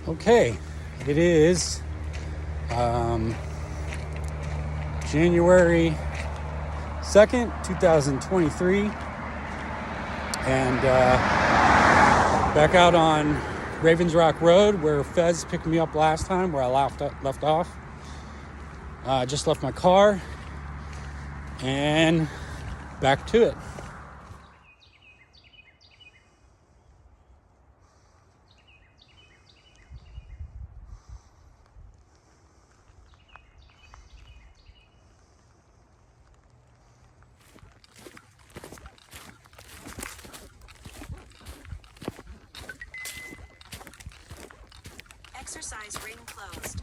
Okay, it is January 2nd, 2023, and back out on Ravens Rock Road where Fez picked me up last time, where I left off. Just left my car and back to it. Exercise ring closed.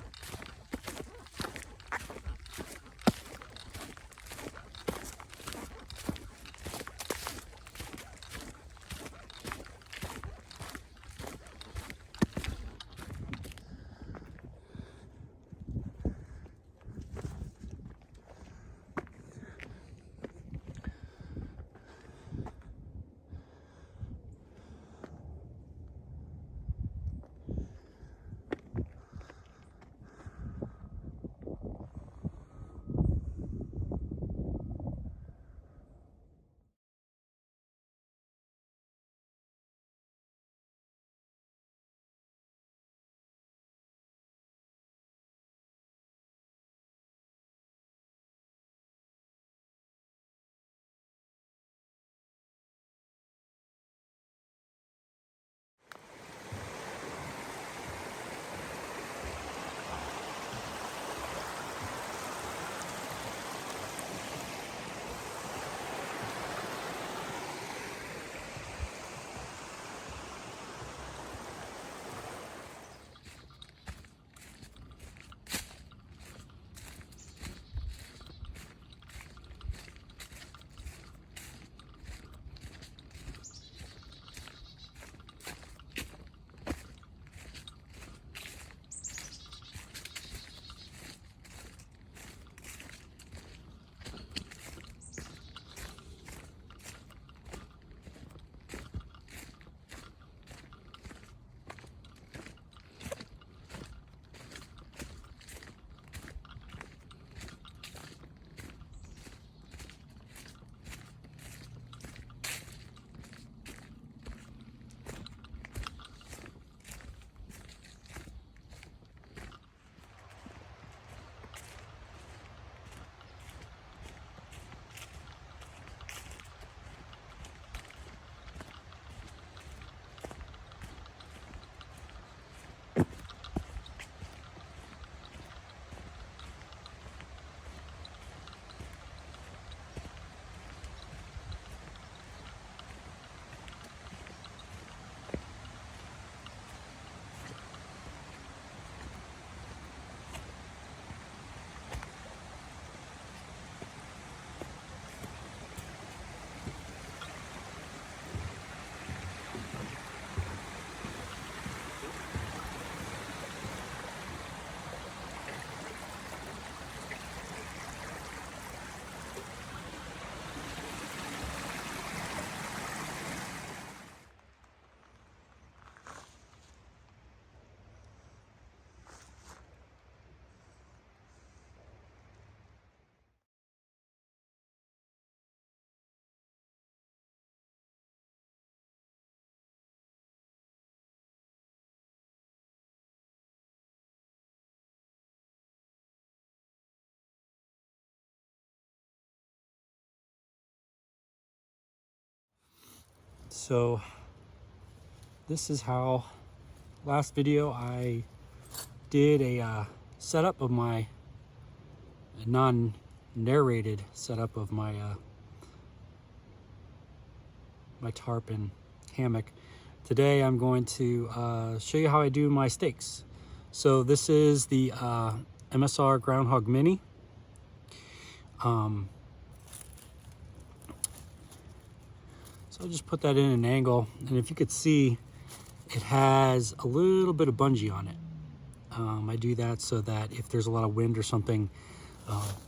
So this is how last video I did a setup of my non-narrated setup of my my tarp and hammock. Today I'm going to show you how I do my stakes. So this is the MSR Groundhog Mini. So I'll just put that in an angle, and if you could see, it has a little bit of bungee on it. I do that so that if there's a lot of wind or something,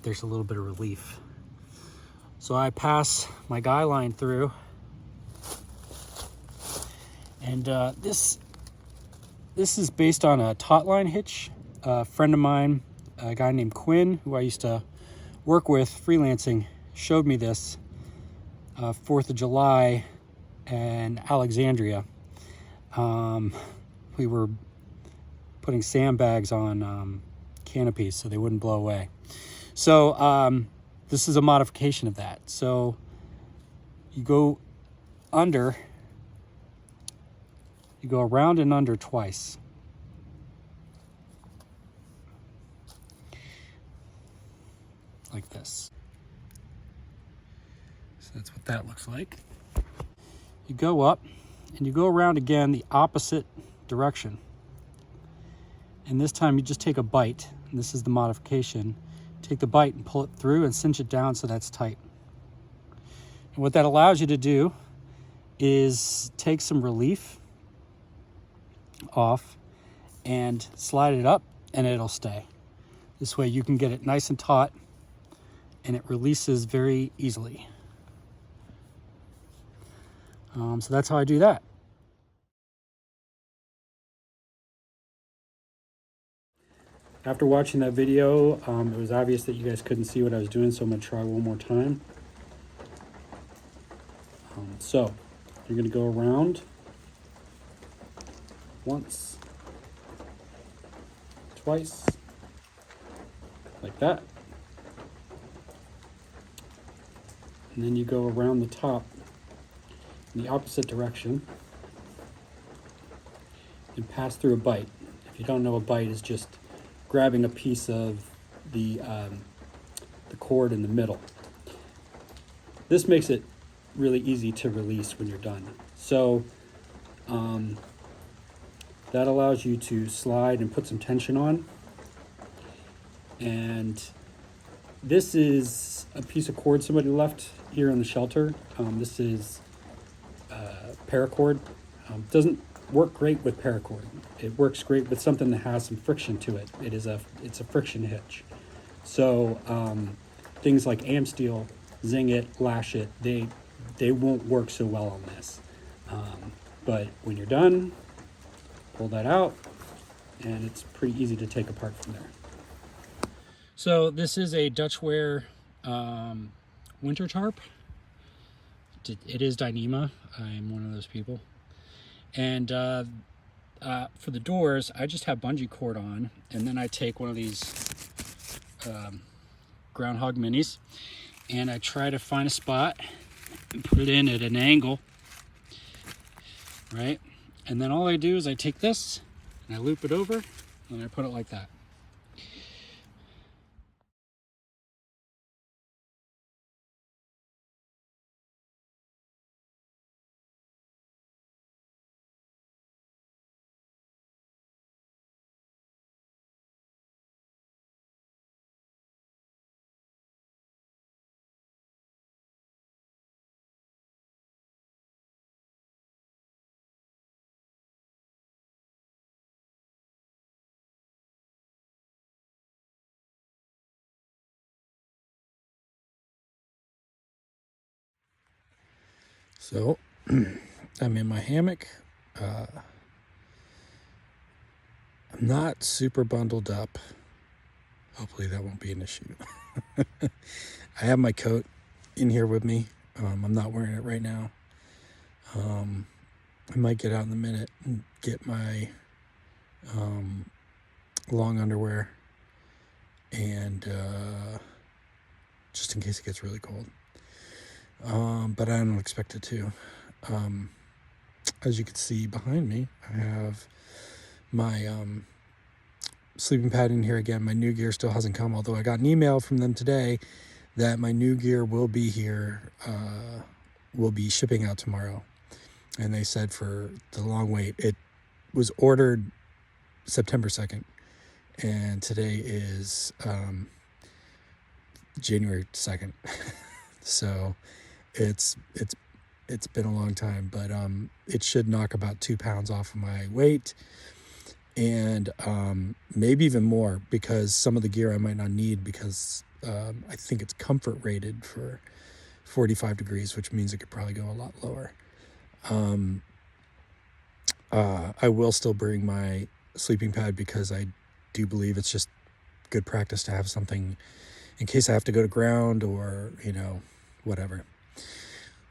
there's a little bit of relief. So I pass my guy line through, and this This is based on a taut line hitch. A friend of mine, a guy named Quinn, who I used to work with freelancing, showed me this 4th of July in Alexandria. We were putting sandbags on canopies so they wouldn't blow away. So this is a modification of that. So you go around and under twice. Like this. So that's what that looks like. You go up and you go around again the opposite direction. And this time you just take a bite, and this is the modification. Take the bite and pull it through and cinch it down so that's tight. And what that allows you to do is take some relief off and slide it up, and it'll stay. This way you can get it nice and taut, and it releases very easily. So that's how I do that. After watching that video, it was obvious that you guys couldn't see what I was doing, so I'm going to try one more time. So you're going to go around once, twice, like that. And then you go around the top in the opposite direction and pass through a bite. If you don't know, a bite is just grabbing a piece of the cord in the middle. This makes it really easy to release when you're done. So that allows you to slide and put some tension on. And this is a piece of cord somebody left here in the shelter. This is paracord. Doesn't work great with paracord. It works great with something that has some friction to it. It's a friction hitch. So things like Am Steel, Zing It, Lash It, they won't work so well on this. But when you're done, pull that out, and it's pretty easy to take apart from there. So this is a Dutchware winter tarp. It is Dyneema. I'm one of those people. And for the doors, I just have bungee cord on, and then I take one of these Groundhog Minis, and I try to find a spot and put it in at an angle, right? And then all I do is I take this and I loop it over, and I put it like that. So I'm in my hammock. I'm not super bundled up. Hopefully that won't be an issue. I have my coat in here with me. I'm not wearing it right now. I might get out in a minute and get my long underwear, and just in case it gets really cold. But I don't expect it to. As you can see behind me, I have my sleeping pad in here again. My new gear still hasn't come, although I got an email from them today that my new gear will be here, will be shipping out tomorrow. And they said for the long wait, it was ordered September 2nd, and today is January 2nd. So it's been a long time, but it should knock about 2 pounds off of my weight, and maybe even more, because some of the gear I might not need, because I think it's comfort rated for 45 degrees, which means it could probably go a lot lower. I will still bring my sleeping pad because I do believe it's just good practice to have something in case I have to go to ground or, whatever.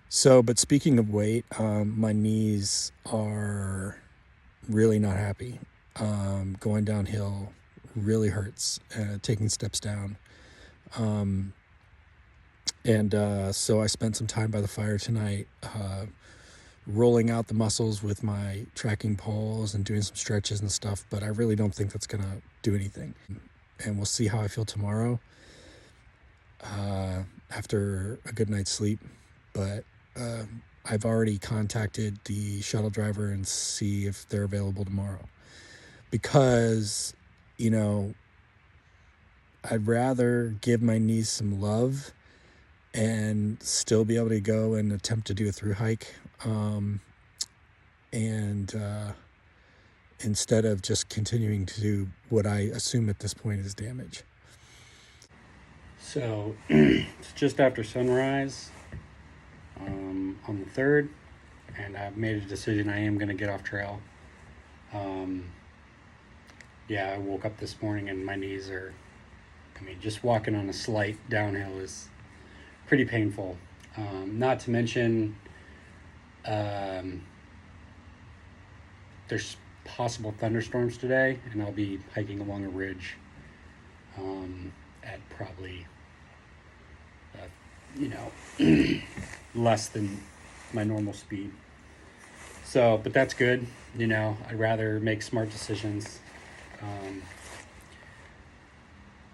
So, but speaking of weight, my knees are really not happy. Going downhill really hurts, taking steps down. So I spent some time by the fire tonight, rolling out the muscles with my tracking poles and doing some stretches and stuff, but I really don't think that's gonna do anything. And we'll see how I feel tomorrow after a good night's sleep. But I've already contacted the shuttle driver and see if they're available tomorrow, because I'd rather give my knees some love and still be able to go and attempt to do a through hike, and instead of just continuing to do what I assume at this point is damage. So it's just after sunrise on the 3rd, and I've made a decision. I am going to get off trail. I woke up this morning and my knees are, just walking on a slight downhill is pretty painful. Not to mention, there's possible thunderstorms today, and I'll be hiking along a ridge at probably, less than my normal speed. So, but that's good. I'd rather make smart decisions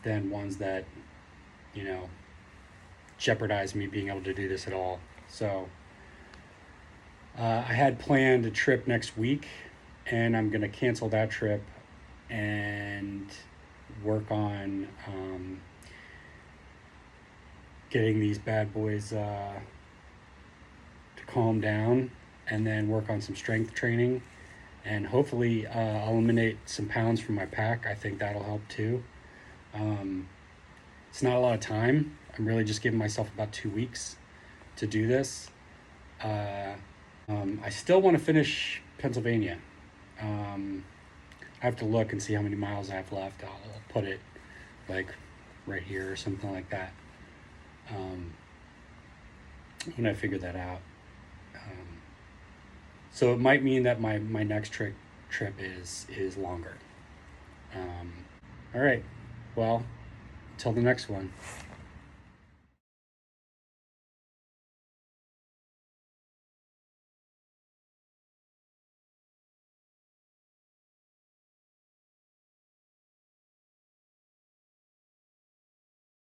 than ones that, jeopardize me being able to do this at all. So I had planned a trip next week, and I'm going to cancel that trip and work on getting these bad boys to calm down, and then work on some strength training, and hopefully eliminate some pounds from my pack. I think that'll help too. It's not a lot of time. I'm really just giving myself about 2 weeks to do this. I still want to finish Pennsylvania. I have to look and see how many miles I have left. I'll put it like right here or something like that when I figure that out. So it might mean that my next trip is longer. All right. Well, until the next one.